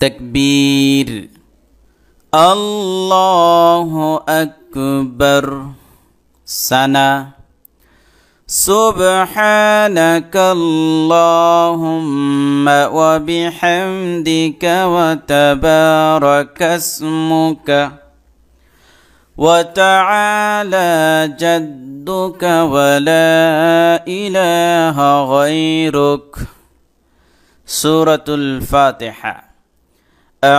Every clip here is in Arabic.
তাকবীর আল্লাহু আকবার সানা সুবহানাকাল্লাহুম্মা ওয়া বিহামদিকা ওয়া তাবারাকাসমুকা ওয়া তাআলা জাদ্দুকা ওয়া লা ইলাহা গায়রুক। সূরাতুল ফাতিহা।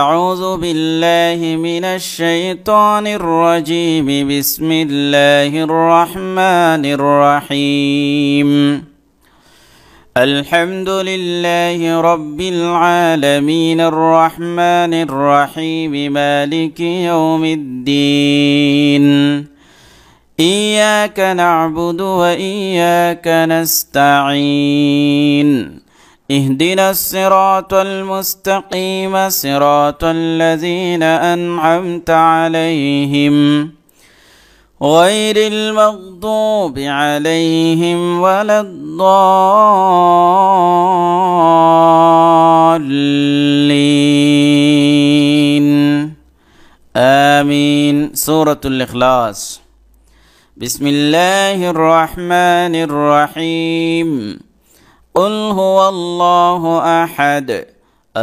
أعوذ بالله من الشيطان الرجيم بسم الله الرحمن الرحيم الحمد لله رب العالمين الرحمن الرحيم مالك يوم الدين إياك نعبد وإياك نستعين اهدنا الصراط المستقيم صراط الذين أنعمت عليهم غير المغضوب عليهم ولا الضالين آمين. سورة الإخلاص. بسم الله الرحمن الرحيم قل هو الله أحد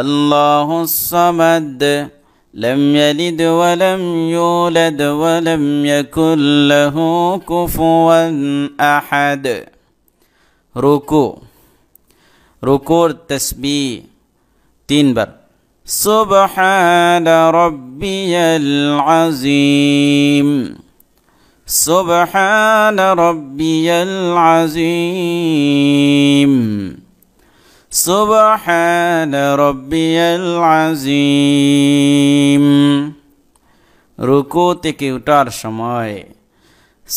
الله الصمد لم يلد ولم يولد ولم يكن له كفوا أحد. ركوع تسبيح 3 বার سبحان ربي العظيم سبحان ربي العظيم سبحان ربي العظيم. রুকু থেকে ওঠার সময়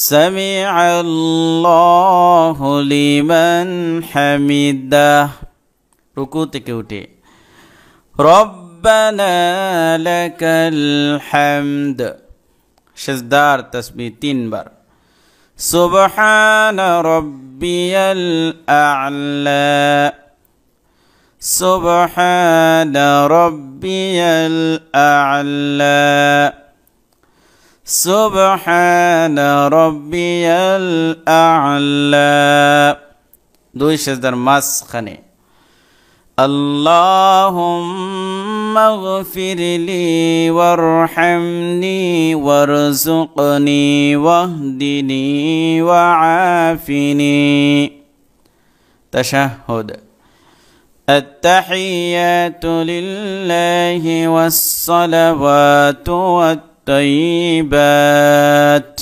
সামিআল্লাহু লিমান হামিদাহ। রুকু থেকে উঠে রব্বানা লাকাল হামদ। সেজদার তাসবিহ 3 বার সুবহান রাব্বিয়াল আ'লা সুবহান রাব্বিয়াল আ'লা সুবহান রাব্বিয়াল আ'লা। 2 সেজদার মাঝখানে اللهم اغفر لي وارحمني وارزقني واهدني وعافني. تشهد. التحيات لله والصلوات والطيبات.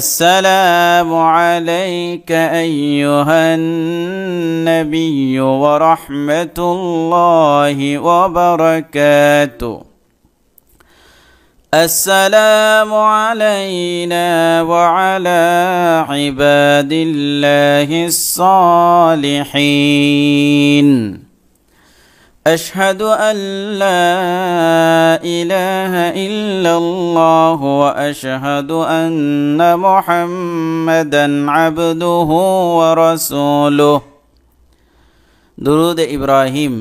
السلام عليك أيها النبي ورحمة الله وبركاته. السلام علينا وعلى عباد الله الصالحين. أشهد أن لا إله إلا الله وأشهد أن محمدا عبده ورسوله. درود إبراهيم.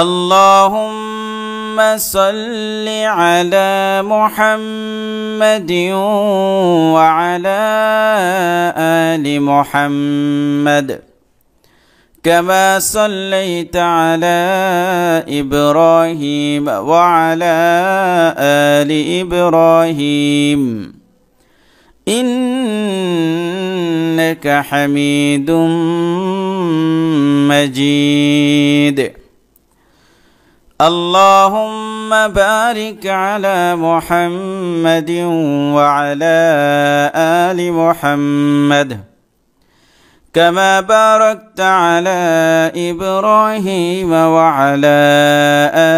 اللهم صل على محمد وعلى آل محمد كما صليت على إبراهيم وعلى آل إبراهيم إنك حميد مجيد. اللهم بارك على محمد وعلى آل محمد كما باركت على إبراهيم وعلى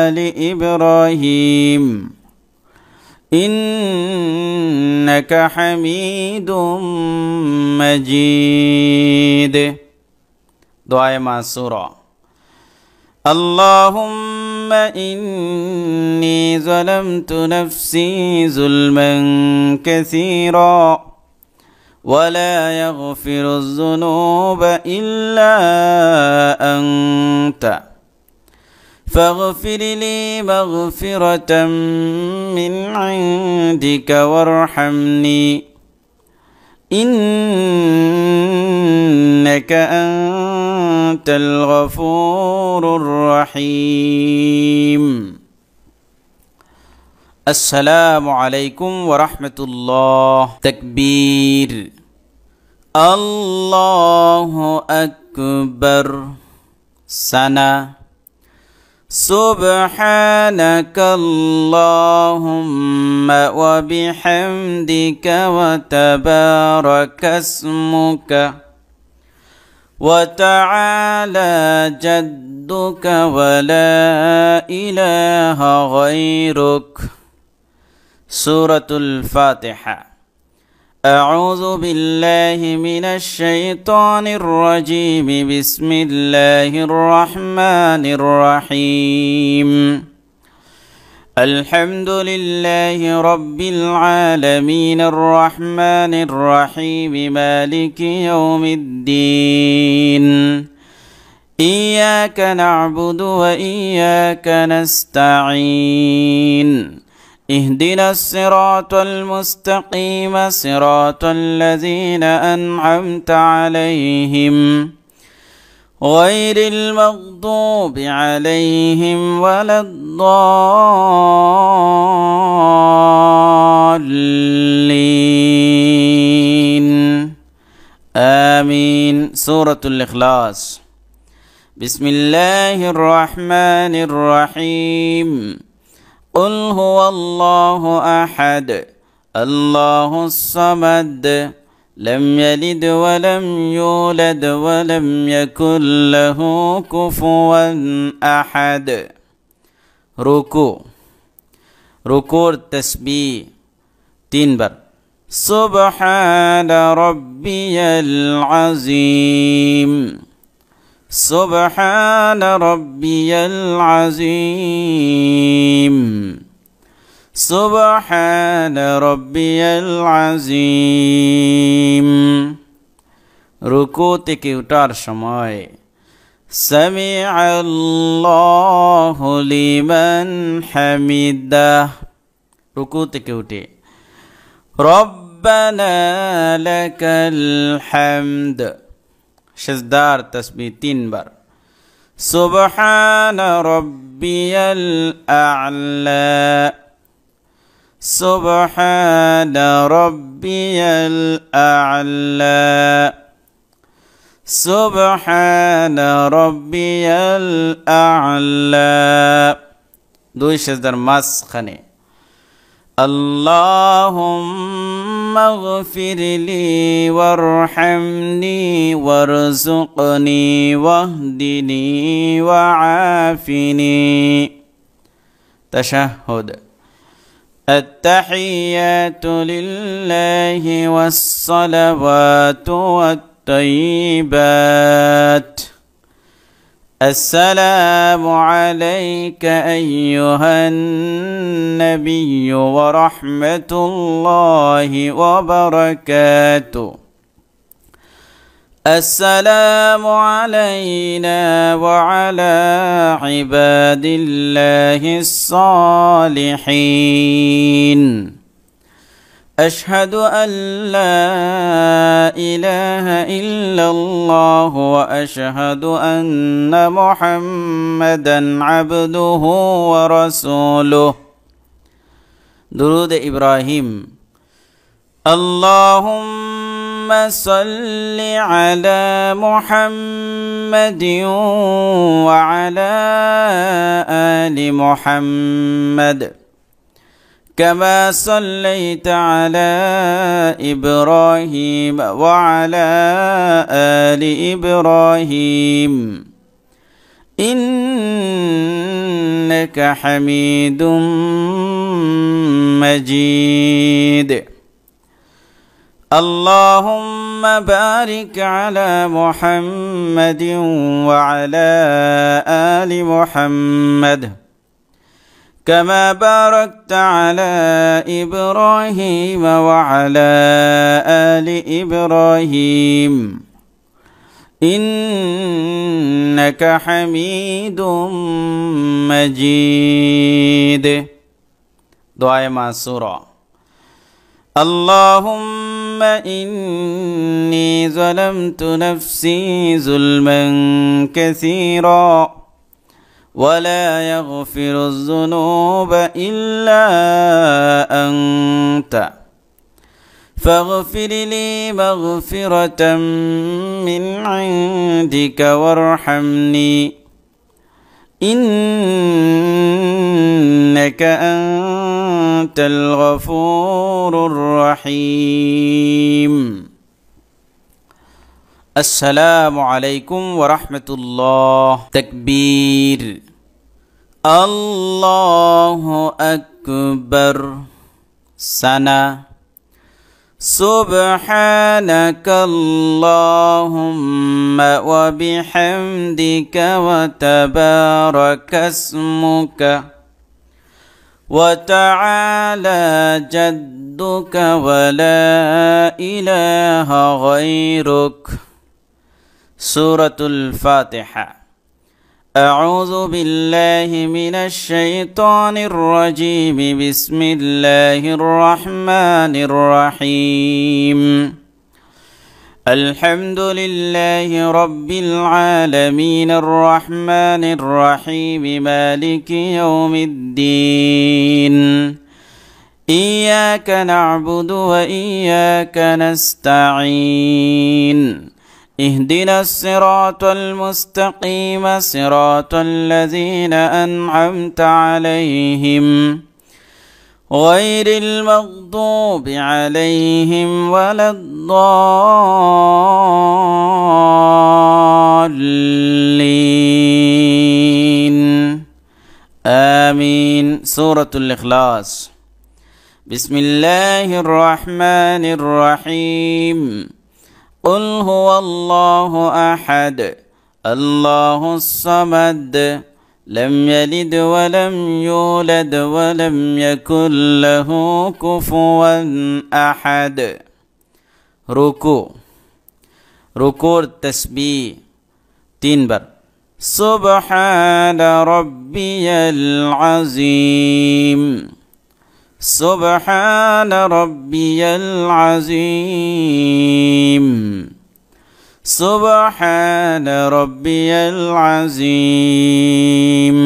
آل إبراهيم إنك حميد مجيد. دعاء معصورة. اللهم إني ظلمت نفسي ظلما كثيرا ولا يغفر الذنوب إلا أنت فاغفر لي مغفرة من عندك وارحمني إنك أنت الغفور الرحيم السلام عليكم ورحمة الله تكبير الله أكبر سنة سبحانك اللهم وبحمدك وتبارك اسمك وتعالى جدك ولا إله غيرك سورة الفاتحة أعوذ بالله من الشيطان الرجيم بسم الله الرحمن الرحيم الحمد لله رب العالمين الرحمن الرحيم مالك يوم الدين إياك نعبد وإياك نستعين اهدنا الصراط المستقيم صراط الذين أنعمت عليهم غير المغضوب عليهم ولا الضالين آمين سورة الإخلاص بسم الله الرحمن الرحيم قل هو الله أحد الله الصمد لم يلد ولم يولد ولم يكن له كفوا أحد ركوع تسبيح 3 বার سبحان ربي العظيم سبحان ربي العظيم سبحان ربي العظيم রুকু থেকে ওঠার সময় সামিআ আল্লাহু লিমান হামিদাহ রুকু থেকে উঠে রব্বানা লাকাল হামদ সেজদার তাসবিহ 3 বার সুবহান রাব্বিয়াল আ'লা سبحان ربي الأعلى سبحان ربي الأعلى 2 সেজদার মাঝখানে اللهم اغفر لي وارحمني وارزقني واهدني وعافني تشهد التحيات لله والصلوات والطيبات السلام عليك أيها النبي ورحمة الله وبركاته السلام علينا وعلى عباد الله الصالحين أشهد أن لا إله إلا الله وأشهد أن محمدا عبده ورسوله درود إبراهيم اللهم صل على محمد وعلى آل محمد كما صليت على إبراهيم وعلى آل إبراهيم إنك حميد مجيد اللهم بارك على محمد وعلى آل محمد كما باركت على إبراهيم وعلى آل إبراهيم إنك حميد مجيد. دعاء معصورة. اللهم إني ظلمت نفسي ظلما كثيرا ولا يغفر الذنوب إلا أنت فاغفر لي مغفرة من عندك وارحمني إنك أنت الغفور الرحيم. السلام عليكم ورحمة الله. تكبير. الله أكبر. سنة. سبحانك اللهم وبحمدك وتبارك اسمك وتعالى جدك ولا إله غيرك. سورة الفاتحة. أعوذ بالله من الشيطان الرجيم. بسم الله الرحمن الرحيم. الحمد لله رب العالمين الرحمن الرحيم مالك يوم الدين. إياك نعبد وإياك نستعين. اهدنا الصراط المستقيم صراط الذين أنعمت عليهم غير المغضوب عليهم ولا الضالين. آمين. سورة الإخلاص. بسم الله الرحمن الرحيم. قل هو الله أحد الله الصمد لم يلد ولم يولد ولم يكن له كفوا أحد. ركوع. ركوع تسبيح 3 বার. سبحان ربي العظيم. سبحان ربي العظيم. سبحان ربي العظيم.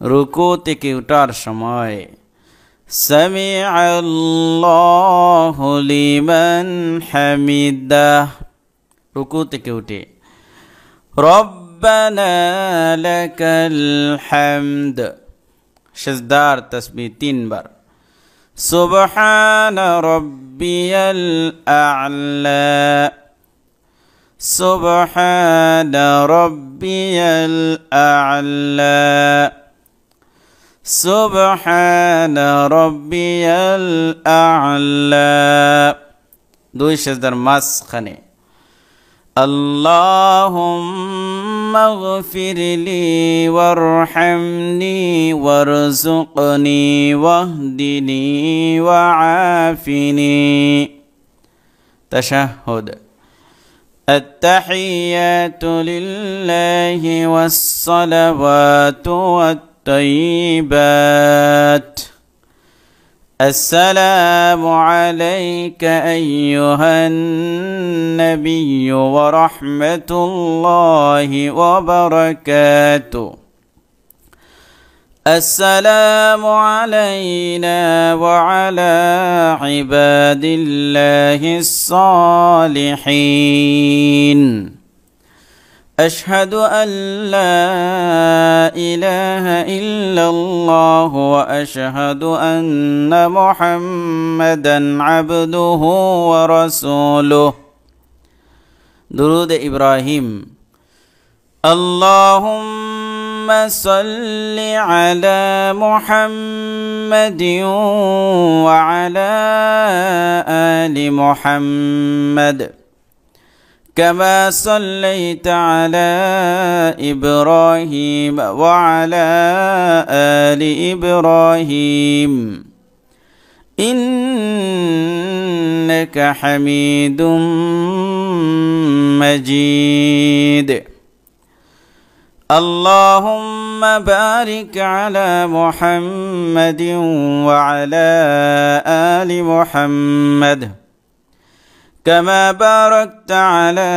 রুকু থেকে ওঠার সময় সামিআ আল্লাহু লিমান হামিদাহ। রুকু থেকে উঠে রব্বানা লাকাল হামদ। সেজদার তাসবিহ 3 বার। সুবহান রাব্বিয়াল আ'লা। সুবহান রাব্বিয়াল আ'লা। সুবহান রাব্বিয়াল আ'লা। 2 সেজদার মাঝখানে اللهم اغفر لي وارحمني وارزقني واهدني وعافني. تشهد. التحيات لله والصلوات والطيبات. السلام عليك أيها النبي ورحمة الله وبركاته. السلام علينا وعلى عباد الله الصالحين. أشهد أن لا إله إلا الله وأشهد أن محمدا عبده ورسوله. درود إبراهيم. اللهم صل على محمد وعلى آل محمد كما صليت على إبراهيم وعلى آل إبراهيم إنك حميد مجيد اللهم بارك على محمد وعلى آل محمد كما باركت على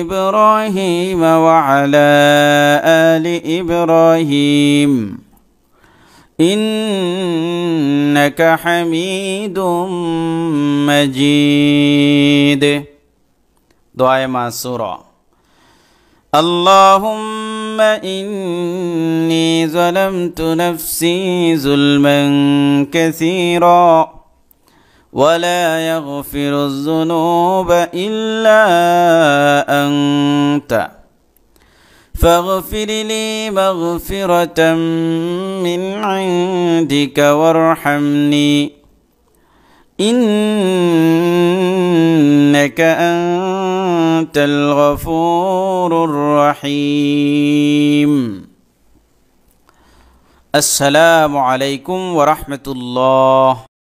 إبراهيم وعلى آل إبراهيم إنك حميد مجيد دعاء معصورة اللهم إني ظلمت نفسي ظلما كثيرا ولا يغفر الذنوب إلا أنت فاغفر لي مغفرة من عندك وارحمني إنك أنت الغفور الرحيم السلام عليكم ورحمة الله